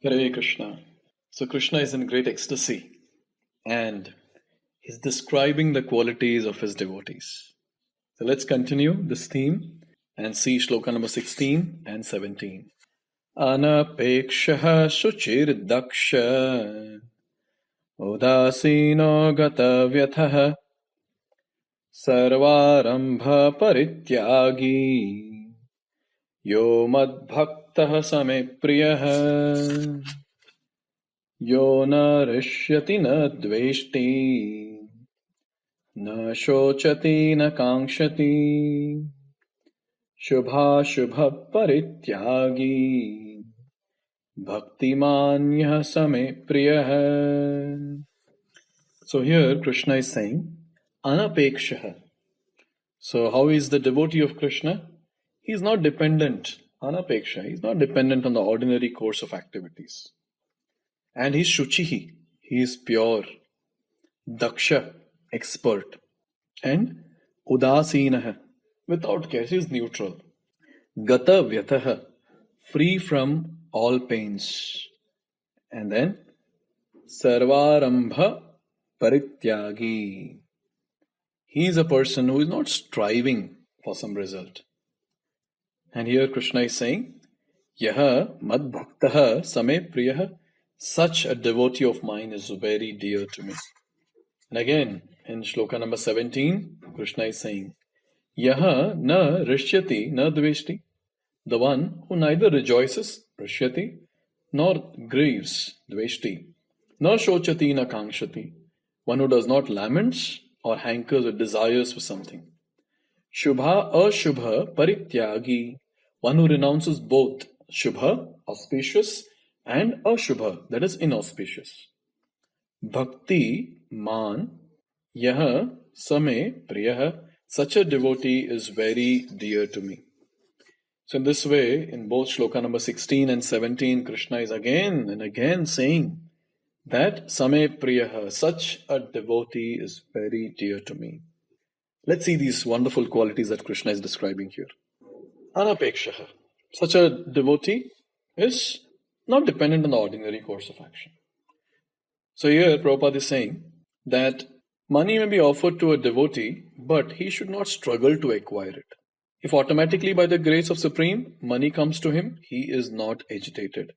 Hare Krishna. So Krishna is in great ecstasy and he's describing the qualities of his devotees. So let's continue this theme and see Shloka number 16 and 17. Anapekshaha shuchir daksha udasino gatavyathaha sarvarambha parityagi yo madbhaktaha same priyaha yo na rishyati na dveshti na shochati na kankshati shubha parityagi bhaktimanya same priyaha. So here Krishna is saying anapekshaha. So how is the devotee of Krishna? He is not dependent, anapeksha, he is not dependent on the ordinary course of activities. And he is shuchihi, he is pure, daksha, expert, and udasinaha, without care, he is neutral. Gata vyataha, free from all pains. And then sarvarambha parityagi. He is a person who is not striving for some result. And here Krishna is saying, Yaha mad bhaktaha same priyaha. Such a devotee of mine is very dear to me. And again, in Shloka number 17, Krishna is saying, Yaha na rishyati na dveshti. The one who neither rejoices, rishyati, nor grieves, dveshti, nor shochati na kankshati. One who does not laments or hankers or desires for something. Shubha ashubha parityagi. One who renounces both shubha, auspicious, and ashubha, that is inauspicious. Bhakti man yaha same priyaha. Such a devotee is very dear to me. So in this way, in both Shloka number 16 and 17, Krishna is again and again saying that same priyaha, such a devotee is very dear to me. Let's see these wonderful qualities that Krishna is describing here. Anapekshaha. Such a devotee is not dependent on the ordinary course of action. So here Prabhupada is saying that money may be offered to a devotee, but he should not struggle to acquire it. If automatically by the grace of Supreme, money comes to him, he is not agitated.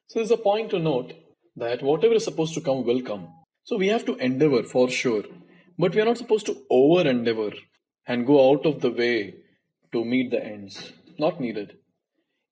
So there's a point to note that whatever is supposed to come will come. So we have to endeavor for sure, but we are not supposed to over endeavor and go out of the way to meet the ends. Not needed.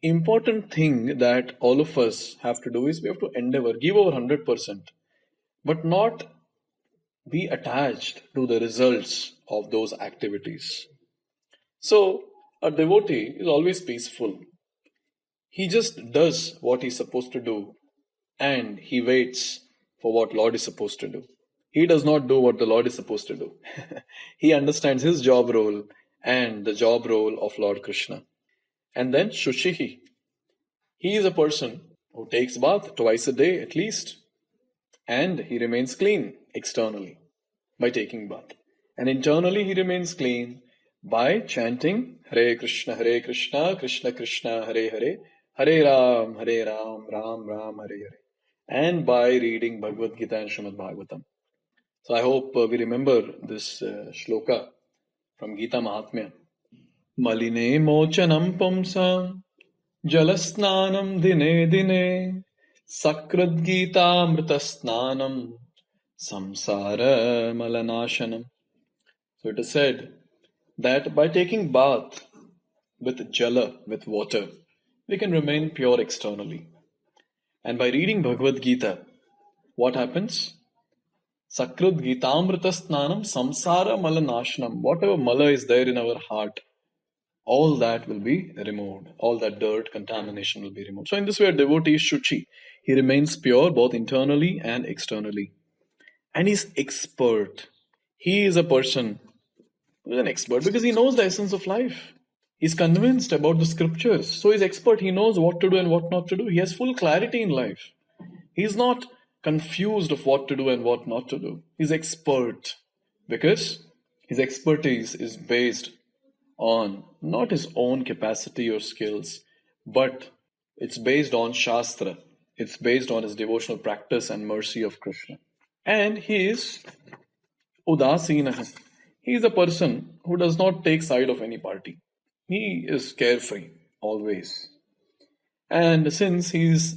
Important thing that all of us have to do is we have to endeavor, give our 100%, but not be attached to the results of those activities. So a devotee is always peaceful. He just does what he's supposed to do and he waits for what Lord is supposed to do. He does not do what the Lord is supposed to do. He understands his job role and the job role of Lord Krishna. And then Shushihi. He is a person who takes bath twice a day at least. And he remains clean externally by taking bath. And internally he remains clean by chanting Hare Krishna, Krishna Krishna, Hare Hare, Hare Ram, Ram Ram, Hare Hare. And by reading Bhagavad-gita and Srimad Bhagavatam. So I hope we remember this Shloka from Gita Mahatmya. Maline mochanam pumsam jalasnanam dine dine sakrad gita amritasnanam samsara malanashanam. So it is said that by taking bath with jala, with water, we can remain pure externally. And by reading Bhagavad-gita, what happens? Sakrad Gitamritasnanam samsara malanashanam. Whatever mala is there in our heart, all that will be removed. All that dirt, contamination will be removed. So in this way, a devotee is shuchi. He remains pure both internally and externally. And he's expert. He is a person who is an expert because he knows the essence of life. He's convinced about the scriptures. So he's expert. He knows what to do and what not to do. He has full clarity in life. He's not confused of what to do and what not to do. He's expert because his expertise is based on not his own capacity or skills, but it's based on Shastra. it's based on his devotional practice and mercy of Krishna. And he is Udasina. He is a person who does not take side of any party. He is carefree always. And since he is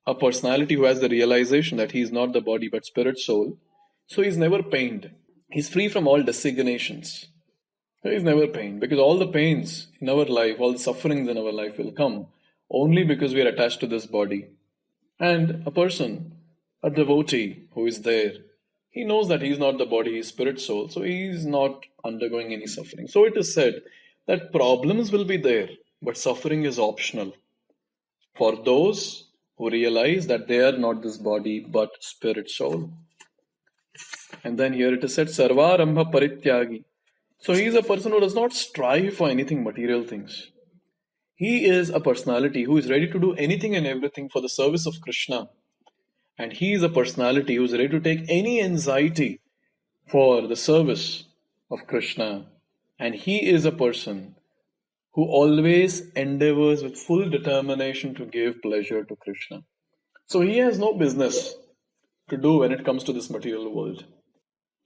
a personality who has the realization that he is not the body but spirit soul, so he is never pained. He's free from all designations. He is never pained because all the pains in our life, all the sufferings in our life will come only because we are attached to this body. And a person, a devotee who is there, he knows that he is not the body, he is spirit soul, so he is not undergoing any suffering. So it is said that problems will be there, but suffering is optional for those who realize that they are not this body but spirit soul. And then here it is said, Sarvarambha Parityagi. So he is a person who does not strive for anything material things. He is a personality who is ready to do anything and everything for the service of Krishna. And he is a personality who is ready to take any anxiety for the service of Krishna. And he is a person who always endeavors with full determination to give pleasure to Krishna. So he has no business to do when it comes to this material world.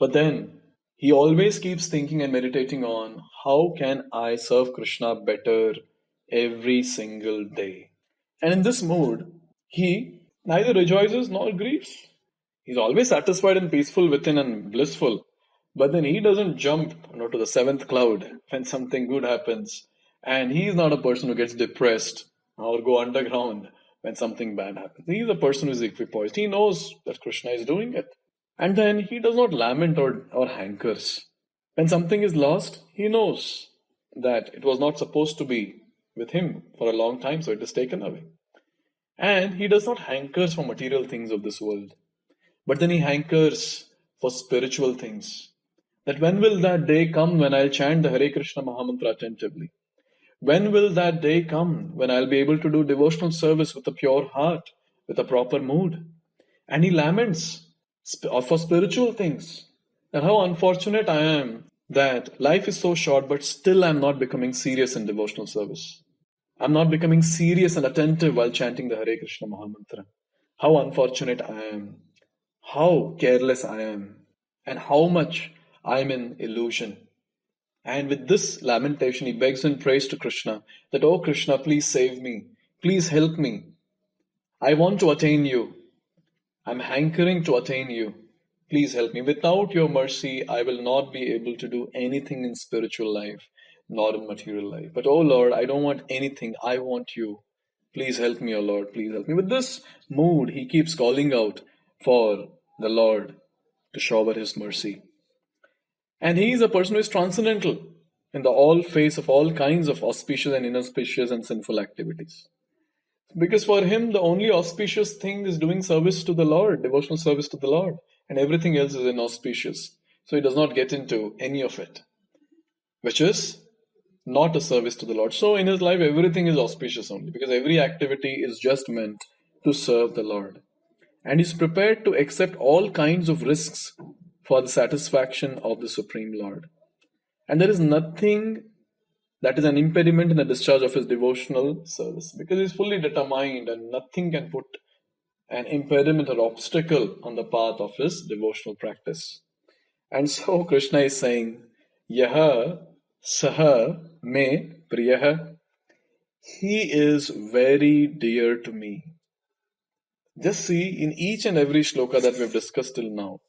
But then he always keeps thinking and meditating on how can I serve Krishna better every single day. And in this mood, he neither rejoices nor grieves. He's always satisfied and peaceful within and blissful. But then he doesn't jump to the seventh cloud when something good happens. And he is not a person who gets depressed or go underground when something bad happens. He is a person who is equipoised. He knows that Krishna is doing it. And then he does not lament or hankers. When something is lost, he knows that it was not supposed to be with him for a long time, so it is taken away. And he does not hankers for material things of this world. But then he hankers for spiritual things. That when will that day come when I'll chant the Hare Krishna Mahamantra attentively? When will that day come when I'll be able to do devotional service with a pure heart, with a proper mood? And he laments for spiritual things. And how unfortunate I am that life is so short, but still I'm not becoming serious in devotional service. I'm not becoming serious and attentive while chanting the Hare Krishna Mahamantra. How unfortunate I am. How careless I am. And how much I am in illusion. And with this lamentation, he begs and prays to Krishna that, oh Krishna, please save me. Please help me. I want to attain you. I'm hankering to attain you. Please help me. Without your mercy, I will not be able to do anything in spiritual life, nor in material life. But oh Lord, I don't want anything. I want you. Please help me, oh Lord. Please help me. With this mood, he keeps calling out for the Lord to shower his mercy. And he is a person who is transcendental in the all face of all kinds of auspicious and inauspicious and sinful activities. Because for him, the only auspicious thing is doing service to the Lord, devotional service to the Lord, and everything else is inauspicious. So he does not get into any of it, which is not a service to the Lord. So in his life, everything is auspicious only, because every activity is just meant to serve the Lord. And he's prepared to accept all kinds of risks for the satisfaction of the Supreme Lord. And there is nothing that is an impediment in the discharge of his devotional service, because he is fully determined and nothing can put an impediment or obstacle on the path of his devotional practice. And so Krishna is saying, Yaha Saha Me Priyaha. He is very dear to me. Just see in each and every shloka that we have discussed till now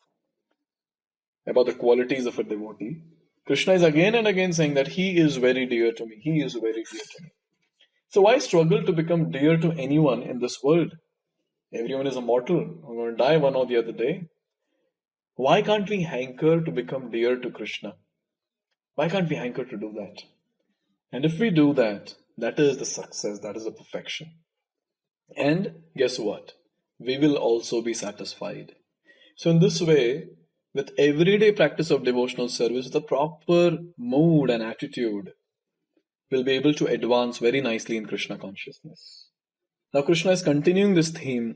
about the qualities of a devotee, Krishna is again and again saying that he is very dear to me. He is very dear to me. So why struggle to become dear to anyone in this world? Everyone is a mortal. We're going to die one or the other day. Why can't we hanker to become dear to Krishna? Why can't we hanker to do that? And if we do that, that is the success, that is the perfection. And guess what? We will also be satisfied. So in this way, with everyday practice of devotional service, with a proper mood and attitude, we'll be able to advance very nicely in Krishna consciousness. Now Krishna is continuing this theme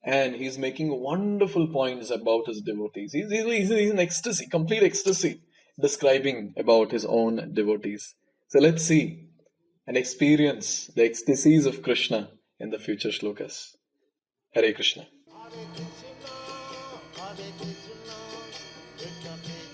and he's making wonderful points about his devotees. He's in ecstasy, complete ecstasy, describing about his own devotees. So let's see and experience the ecstasies of Krishna in the future shlokas. Hare Krishna. Hare Krishna, Krishna